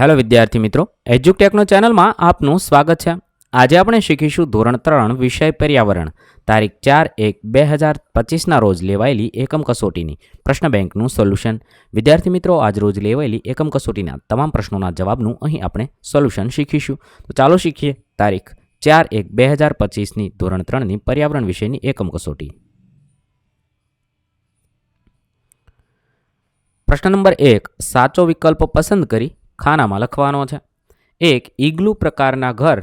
Hello વિદ્યાર્થી મિત્રો, એજ્યુટેકનો ચેનલમાં આપનું સ્વાગત છે. આજે આપણે શીખીશું ધોરણ 3 વિષય પર્યાવરણ તારીખ 4/1/2025ના રોજ લેવાયેલી એકમ કસોટીની પ્રશ્ન બેંકનું સોલ્યુશન. વિદ્યાર્થી મિત્રો, આજ રોજ લેવાયેલી એકમ કસોટીના તમામ પ્રશ્નોના જવાબનું અહીં આપણે સોલ્યુશન શીખીશું. તો ચાલો શીખીએ તારીખ 4/1/2025ની ધોરણ 3ની પર્યાવરણ વિષયની એકમ કસોટી. પ્રશ્ન નંબર 1, સાચો વિકલ્પ પસંદ કરી ખાનામાં લખવાનો છે. એક ઇગ્લુ પ્રકારના ઘર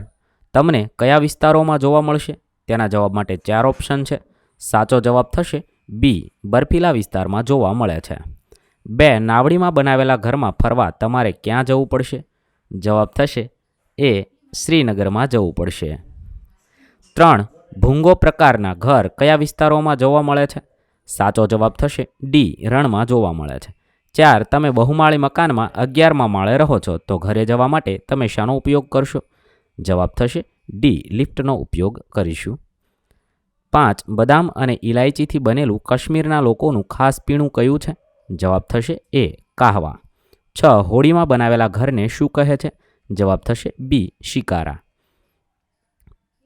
તમને કયા વિસ્તારોમાં જોવા મળશે? તેના જવાબ માટે 4 ઓપ્શન છે. સાચો જવાબ થશે બી, બર્ફીલા વિસ્તારમાં જોવા મળે છે. 2, નાવડીમાં બનાવેલા ઘરમાં ફરવા તમારે ક્યાં જવું પડશે? જવાબ થશે એ, શ્રીનગરમાં જવું પડશે. 3, ભૂંગો પ્રકારના ઘર કયા વિસ્તારોમાં જોવા મળે છે? સાચો જવાબ થશે ડી, રણમાં જોવા મળે છે. 4, તમે બહુમાળી મકાનમાં 11મા માળે રહો છો, તો ઘરે જવા માટે તમે શાનો ઉપયોગ કરશો? જવાબ થશે ડી, લિફ્ટનો ઉપયોગ કરીશું. 5, બદામ અને ઇલાયચીથી બનેલું કાશ્મીરના લોકોનું ખાસ પીણું કયું છે? જવાબ થશે એ, કાહવા. 6, હોળીમાં બનાવેલા ઘરને શું કહે છે? જવાબ થશે બી, શિકારા.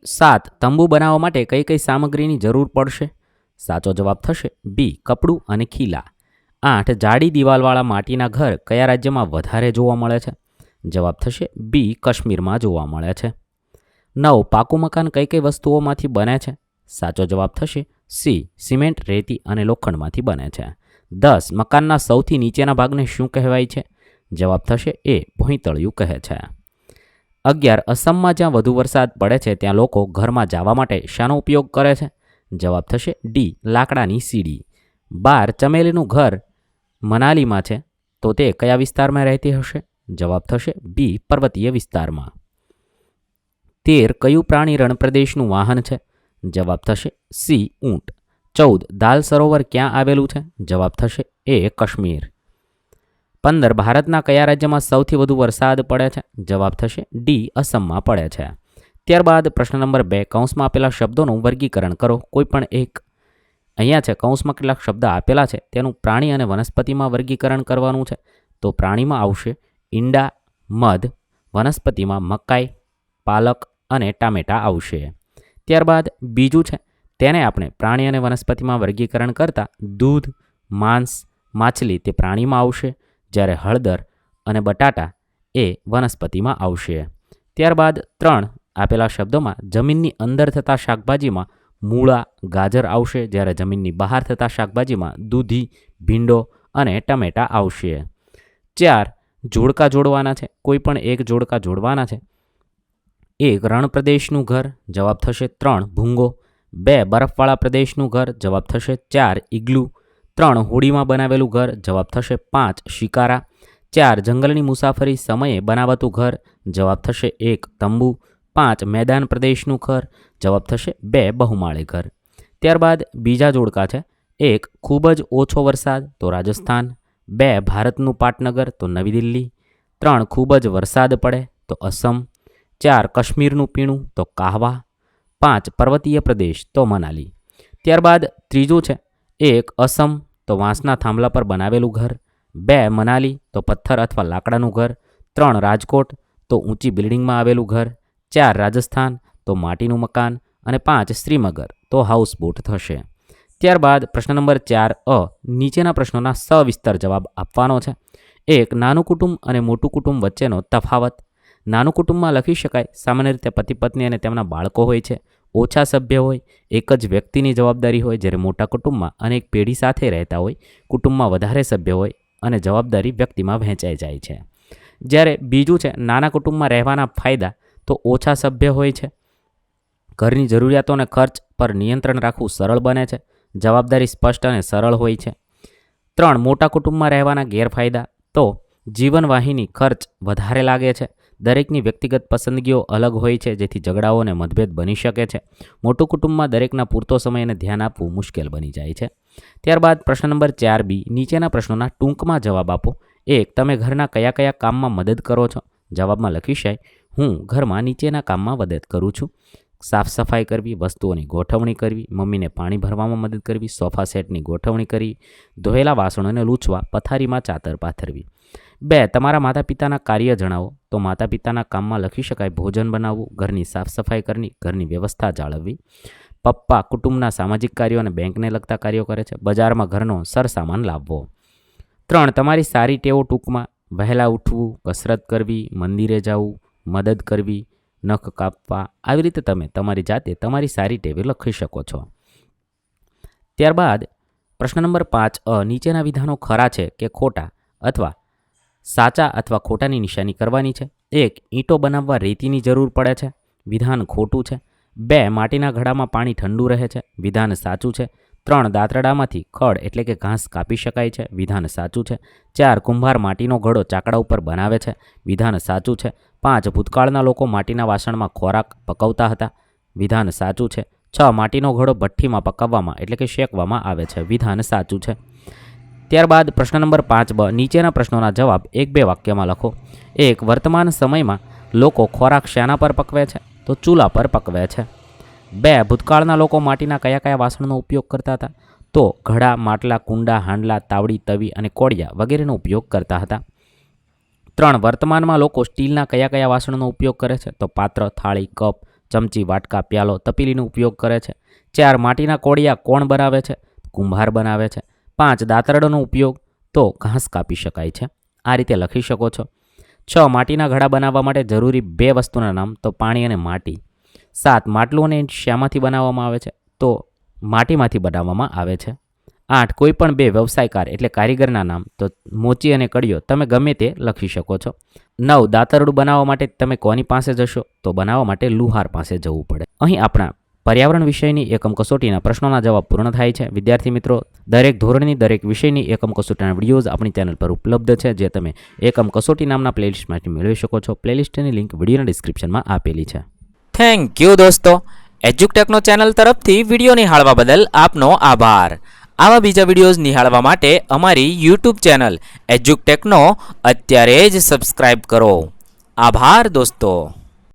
7, તંબુ બનાવવા માટે કઈ કઈ સામગ્રીની જરૂર પડશે? સાચો જવાબ થશે બી, કપડું અને ખીલા. 8, જાડી દિવાલવાળા માટીના ઘર કયા રાજ્યમાં વધારે જોવા મળે છે? જવાબ થશે બી, કાશ્મીરમાં જોવા મળે છે. 9, પાકું મકાન કઈ કઈ વસ્તુઓમાંથી બને છે? સાચો જવાબ થશે સી, સિમેન્ટ, રેતી અને લોખંડમાંથી બને છે. 10, મકાનના સૌથી નીચેના ભાગને શું કહેવાય છે? જવાબ થશે એ, ભોંયતળિયું કહે છે. 11, અસમમાં જ્યાં વધુ વરસાદ પડે છે ત્યાં લોકો ઘરમાં જવા માટે શાનો ઉપયોગ કરે છે? જવાબ થશે ડી, લાકડાની સીડી. 12, ચમેલીનું ઘર મનાલીમાં છે, તો તે કયા વિસ્તારમાં રહેતી હશે? જવાબ થશે બી, પર્વતીય વિસ્તારમાં. 13, કયું પ્રાણી રણપ્રદેશનું વાહન છે? જવાબ થશે સી, ઊંટ. 14, દાલ સરોવર ક્યાં આવેલું છે? જવાબ થશે એ, કાશ્મીર. 15, ભારતના કયા રાજ્યમાં સૌથી વધુ વરસાદ પડે છે? જવાબ થશે ડી, અસમમાં પડે છે. ત્યારબાદ પ્રશ્ન નંબર 2, કૌંસમાં આપેલા શબ્દોનું વર્ગીકરણ કરો. કોઈ પણ એક અહીંયા છે, કૌંસમાં કેટલાક શબ્દ આપેલા છે તેનું પ્રાણી અને વનસ્પતિમાં વર્ગીકરણ કરવાનું છે. તો પ્રાણીમાં આવશે ઈંડા, મધ, વનસ્પતિમાં મકાઈ, પાલક અને ટામેટા આવશે. ત્યારબાદ બીજું છે, તેને આપણે પ્રાણી અને વનસ્પતિમાં વર્ગીકરણ કરતાં દૂધ, માંસ, માછલી તે પ્રાણીમાં આવશે, જ્યારે હળદર અને બટાટા એ વનસ્પતિમાં આવશે. ત્યારબાદ 3, આપેલા શબ્દોમાં જમીનની અંદર થતા શાકભાજીમાં મૂળા, ગાજર આવશે, જ્યારે જમીનની બહાર થતા શાકભાજીમાં દૂધી, ભીંડો અને ટમેટા આવશે. 4, જોડકા જોડવાના છે. કોઈ પણ એક જોડકા જોડવાના છે. 1, રણ પ્રદેશનું ઘર. જવાબ થશે 3, ભૂંગો. 2, બરફવાળા પ્રદેશનું ઘર. જવાબ થશે 4, ઇગ્લુ. 3, હોડીમાં બનાવેલું ઘર. જવાબ થશે 5, શિકારા. 4, જંગલની મુસાફરી સમયે બનાવાતું ઘર. જવાબ થશે 1, તંબુ. 5, મેદાન પ્રદેશનું ઘર. જવાબ થશે 2, બહુમાળી ઘર. ત્યારબાદ બીજા જોડકા છે. 1, ખૂબ જ ઓછો વરસાદ, તો રાજસ્થાન. 2, ભારતનું પાટનગર, તો નવી દિલ્હી. 3, ખૂબ જ વરસાદ પડે, તો અસમ. 4, કાશ્મીરનું પીણું, તો કાહવા. 5, પર્વતીય પ્રદેશ, તો મનાલી. ત્યારબાદ ત્રીજું છે. 1, અસમ, તો વાંસના થાંભલા પર બનાવેલું ઘર. 2, મનાલી, તો પથ્થર અથવા લાકડાનું ઘર. 3, રાજકોટ, તો ઊંચી બિલ્ડિંગમાં આવેલું ઘર. 4, રાજસ્થાન, તો માટીનું મકાન. અને 5, શ્રીનગર, તો હાઉસબોટ થશે. ત્યારબાદ પ્રશ્ન નંબર 4 નીચેના પ્રશ્નોના સવિસ્તર જવાબ આપવાનો છે. 1, નાનું કુટુંબ અને મોટું કુટુંબ વચ્ચેનો તફાવત. નાનું કુટુંબમાં લખી શકાય સામાન્ય રીતે પતિ પત્ની અને તેમના બાળકો હોય છે, ઓછા સભ્ય હોય, એક જ વ્યક્તિની જવાબદારી હોય, જ્યારે મોટા કુટુંબમાં અનેક પેઢી સાથે રહેતા હોય, કુટુંબમાં વધારે સભ્ય હોય અને જવાબદારી વ્યક્તિમાં વહેંચાઈ જાય છે. જ્યારે બીજું છે, નાના કુટુંબમાં રહેવાના ફાયદા, તો ઓછા સભ્ય હોય છે, ઘરની જરૂરિયાતો અને ખર્ચ પર નિયંત્રણ રાખવું સરળ બને છે, જવાબદારી સ્પષ્ટ અને સરળ હોય છે. 3, મોટા કુટુંબમાં રહેવાના ગેરફાયદા, તો જીવનવાહિની ખર્ચ વધારે લાગે છે, દરેકની વ્યક્તિગત પસંદગીઓ અલગ હોય છે, જેથી ઝઘડાઓ અને મતભેદ બની શકે છે. મોટું કુટુંબમાં દરેકના પૂરતો સમય અને ધ્યાન આપવું મુશ્કેલ બની જાય છે. ત્યારબાદ પ્રશ્ન નંબર 4B, નીચેના પ્રશ્નોના ટૂંકમાં જવાબ આપો. 1, તમે ઘરના કયા કયા કામમાં મદદ કરો છો? જવાબમાં લખી શકાય હું ઘરમાં નીચેના કામમાં મદદ કરું છું. સાફ સફાઈ કરવી, વસ્તુઓની ગોઠવણી કરવી, મમ્મીને પાણી ભરવામાં મદદ કરવી, સોફા સેટની ગોઠવણી કરવી, ધોયેલા વાસણોને લૂછવા, પથારીમાં ચાદર પાથરવી. 2. તમારા માતા પિતાના કાર્ય જણાવો. તો માતા પિતાના કામમાં લખી શકાય ભોજન બનાવવું, ઘરની સાફ સફાઈ કરવી, ઘરની વ્યવસ્થા જાળવવી. પપ્પા કુટુંબના સામાજિક કાર્યો અને બેંકને લગતા કાર્યો કરે છે. બજારમાં ઘરનો સરસામાન લાવવો. 3. તમારી સારી ટેવો ટૂંકમાં વહેલા ઉઠવું, કસરત કરવી, મંદિરે જવું, મદદ કરવી, નખ કાપવા. આવી રીતે તમે તમારી જાતે તમારી સારી ટેવો લખી શકો છો. ત્યારબાદ પ્રશ્ન નંબર 5 નીચેના વિધાનો ખરા છે કે ખોટા અથવા સાચા અથવા ખોટાની નિશાની કરવાની છે. 1. ઈંટો બનાવવા રેતીની જરૂર પડે છે. વિધાન ખોટું છે. 2. માટીના ઘડામાં પાણી ઠંડુ રહે છે. વિધાન સાચું છે. 3. દાંતરડામાંથી ખડ એટલે કે ઘાસ કાપી શકાય છે. વિધાન સાચું છે. 4. કુંભાર માટીનો ઘડો ચાકડા ઉપર બનાવે છે. વિધાન સાચું છે. 5. ભૂતકાળના લોકો માટીના વાસણમાં ખોરાક પકવતા હતા. વિધાન સાચું છે. 6. માટીનો ઘડો ભઠ્ઠીમાં પકાવવામાં એટલે કે શેકવામાં આવે છે. વિધાન સાચું છે. ત્યારબાદ પ્રશ્ન નંબર 5 નીચેના પ્રશ્નોના જવાબ 1-2 વાક્યમાં લખો. 1. વર્તમાન સમયમાં લોકો ખોરાક શાના પર પકવે છે? તો ચૂલા પર પકવે છે. 2. ભૂતકાળના લોકો માટીના કયા વાસણનો ઉપયોગ કરતા હતા? તો ઘડા, માટલા, કુંડા, હાંડલા, તાવડી, તવી અને કોડિયા વગેરેનો ઉપયોગ કરતા હતા. 3. વર્તમાનમાં લોકો સ્ટીલના કયા વાસણનો ઉપયોગ કરે છે? તો પાત્ર, થાળી, કપ, ચમચી, વાટકા, પ્યાલો, તપેલીનો ઉપયોગ કરે છે. 4. માટીના કોડિયા કોણ બનાવે છે? કુંભાર બનાવે છે. 5. દાંતરડાનો ઉપયોગ તો ઘાસ કાપી શકાય છે. આ રીતે લખી શકો છો. 6. માટીના ઘડા બનાવવા માટે જરૂરી 2 વસ્તુના નામ તો પાણી અને માટી. 7. માટલું અને શામાંથી બનાવવામાં આવે છે? તો માટીમાંથી બનાવવામાં આવે છે. 8. કોઈ પણ 2 વ્યવસાયકાર એટલે કારીગરના નામ તો મોચી અને કડિયો તમે ગમે તે લખી શકો છો. 9. દાંતરડું બનાવવા માટે તમે કોની પાસે જશો? તો બનાવવા માટે લુહાર પાસે જવું પડે. અહીં આપણા પર્યાવરણ વિષયની એકમ કસોટીના પ્રશ્નોના જવાબ પૂર્ણ થાય છે. વિદ્યાર્થી મિત્રો, દરેક ધોરણની દરેક વિષયની એકમ કસોટીના વિડીયોઝ આપણી ચેનલ પર ઉપલબ્ધ છે, જે તમે એકમ કસોટી નામના પ્લેલિસ્ટમાંથી મેળવી શકો છો. પ્લેલિસ્ટની લિંક વિડીયોના ડિસ્ક્રિપ્શનમાં આપેલી છે. થેન્ક યુ દોસ્તો. એજ્યુકટેકનો ચેનલ તરફથી વિડીયો નિહાળવા બદલ આપનો આભાર. આવા બીજા વિડીયોઝ નિહાળવા માટે અમારી યુટ્યુબ ચેનલ એજ્યુકટેકનો અત્યારે જ સબસ્ક્રાઇબ કરો. આભાર દોસ્તો.